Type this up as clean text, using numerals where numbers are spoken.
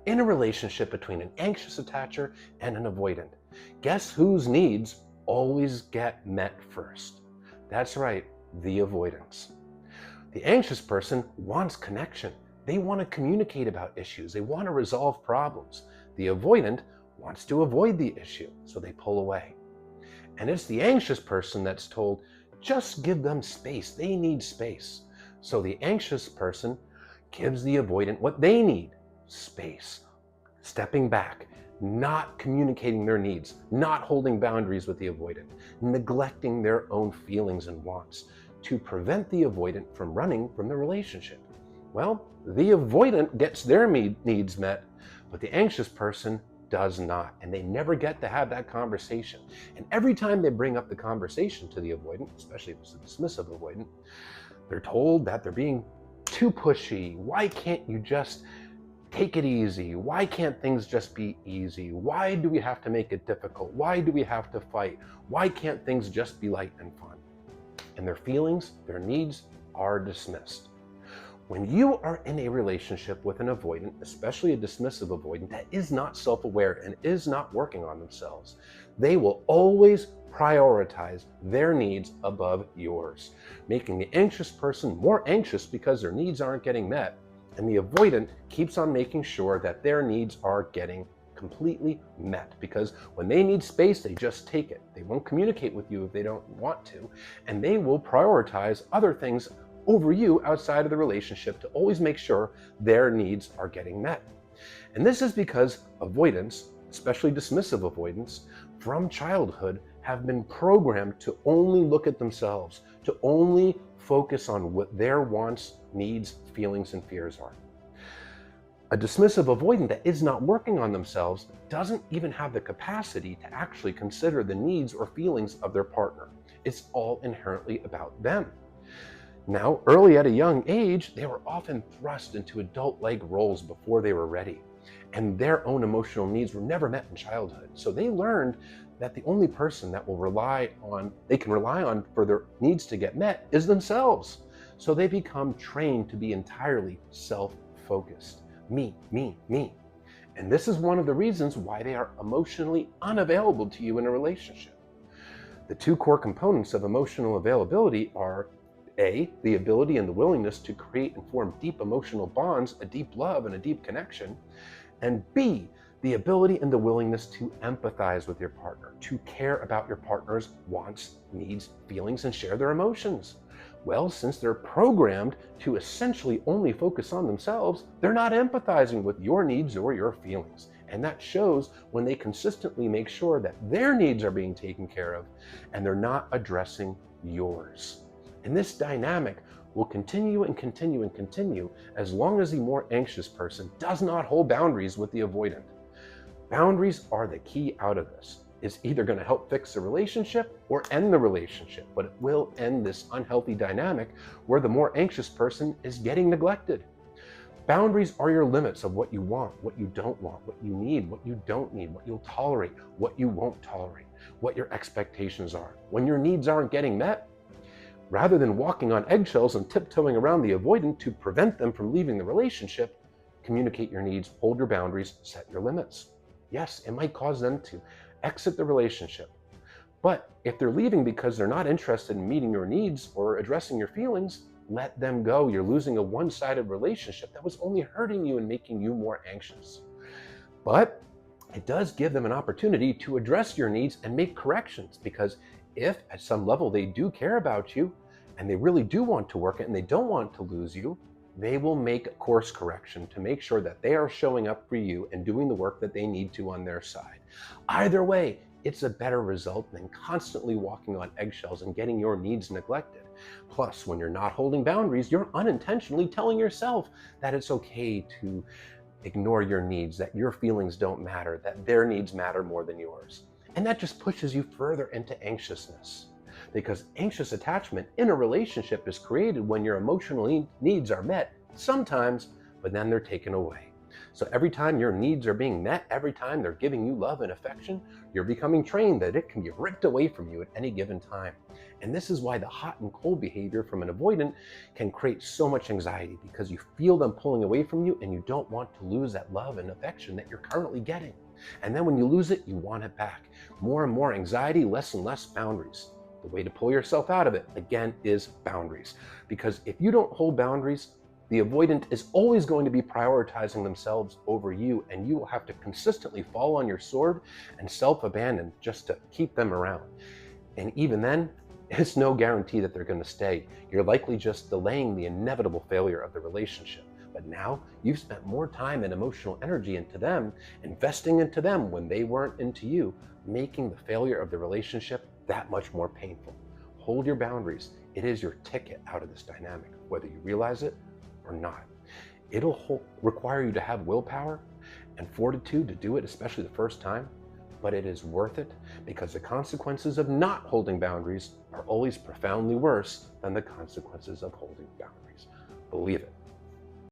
in a relationship between an anxious attacher and an avoidant, guess whose needs always get met first? That's right, the avoidance. The anxious person wants connection. They want to communicate about issues. They want to resolve problems. The avoidant wants to avoid the issue, so they pull away. And it's the anxious person that's told, just give them space. They need space. So the anxious person gives the avoidant what they need, space, stepping back, not communicating their needs, not holding boundaries with the avoidant, neglecting their own feelings and wants to prevent the avoidant from running from the relationship. Well, the avoidant gets their needs met, but the anxious person does not, and they never get to have that conversation. And every time they bring up the conversation to the avoidant, especially if it's a dismissive avoidant, they're told that they're being too pushy. Why can't you just take it easy? Why can't things just be easy? Why do we have to make it difficult? Why do we have to fight? Why can't things just be light and fun? And their feelings, their needs are dismissed. When you are in a relationship with an avoidant, especially a dismissive avoidant that is not self-aware and is not working on themselves, they will always prioritize their needs above yours, making the anxious person more anxious because their needs aren't getting met, and the avoidant keeps on making sure that their needs are getting completely met, because when they need space, they just take it. They won't communicate with you if they don't want to, and they will prioritize other things over you outside of the relationship to always make sure their needs are getting met. And this is because avoidants, especially dismissive avoidants, from childhood have been programmed to only look at themselves, to only focus on what their wants, needs, feelings, and fears are. A dismissive avoidant that is not working on themselves doesn't even have the capacity to actually consider the needs or feelings of their partner. It's all inherently about them. Now, early at a young age, they were often thrust into adult-like roles before they were ready, and their own emotional needs were never met in childhood. So they learned that the only person that they can rely on for their needs to get met is themselves. So they become trained to be entirely self-focused. Me, me, me. And this is one of the reasons why they are emotionally unavailable to you in a relationship. The two core components of emotional availability are A, the ability and the willingness to create and form deep emotional bonds, a deep love and a deep connection, and B, the ability and the willingness to empathize with your partner, to care about your partner's wants, needs, feelings, and share their emotions. Well, since they're programmed to essentially only focus on themselves, they're not empathizing with your needs or your feelings. And that shows when they consistently make sure that their needs are being taken care of and they're not addressing yours. And this dynamic will continue and continue and continue as long as the more anxious person does not hold boundaries with the avoidant. Boundaries are the key out of this. It's either going to help fix the relationship or end the relationship, but it will end this unhealthy dynamic where the more anxious person is getting neglected. Boundaries are your limits of what you want, what you don't want, what you need, what you don't need, what you'll tolerate, what you won't tolerate, what your expectations are. When your needs aren't getting met, rather than walking on eggshells and tiptoeing around the avoidant to prevent them from leaving the relationship, communicate your needs, hold your boundaries, set your limits. Yes, it might cause them to exit the relationship. But if they're leaving because they're not interested in meeting your needs or addressing your feelings, let them go. You're losing a one-sided relationship that was only hurting you and making you more anxious. But it does give them an opportunity to address your needs and make corrections, because if at some level they do care about you and they really do want to work it and they don't want to lose you, they will make a course correction to make sure that they are showing up for you and doing the work that they need to on their side. Either way, it's a better result than constantly walking on eggshells and getting your needs neglected. Plus, when you're not holding boundaries, you're unintentionally telling yourself that it's okay to ignore your needs, that your feelings don't matter, that their needs matter more than yours. And that just pushes you further into anxiousness. Because anxious attachment in a relationship is created when your emotional needs are met sometimes, but then they're taken away. So every time your needs are being met, every time they're giving you love and affection, you're becoming trained that it can be ripped away from you at any given time. And this is why the hot and cold behavior from an avoidant can create so much anxiety, because you feel them pulling away from you and you don't want to lose that love and affection that you're currently getting. And then when you lose it, you want it back. More and more anxiety, less and less boundaries. The way to pull yourself out of it, again, is boundaries. Because if you don't hold boundaries, the avoidant is always going to be prioritizing themselves over you, and you will have to consistently fall on your sword and self-abandon just to keep them around. And even then, it's no guarantee that they're going to stay. You're likely just delaying the inevitable failure of the relationship. But now you've spent more time and emotional energy into them, investing into them when they weren't into you, making the failure of the relationship that much more painful. Hold your boundaries. It is your ticket out of this dynamic, whether you realize it or not. It'll require you to have willpower and fortitude to do it, especially the first time, but it is worth it, because the consequences of not holding boundaries are always profoundly worse than the consequences of holding boundaries. Believe it.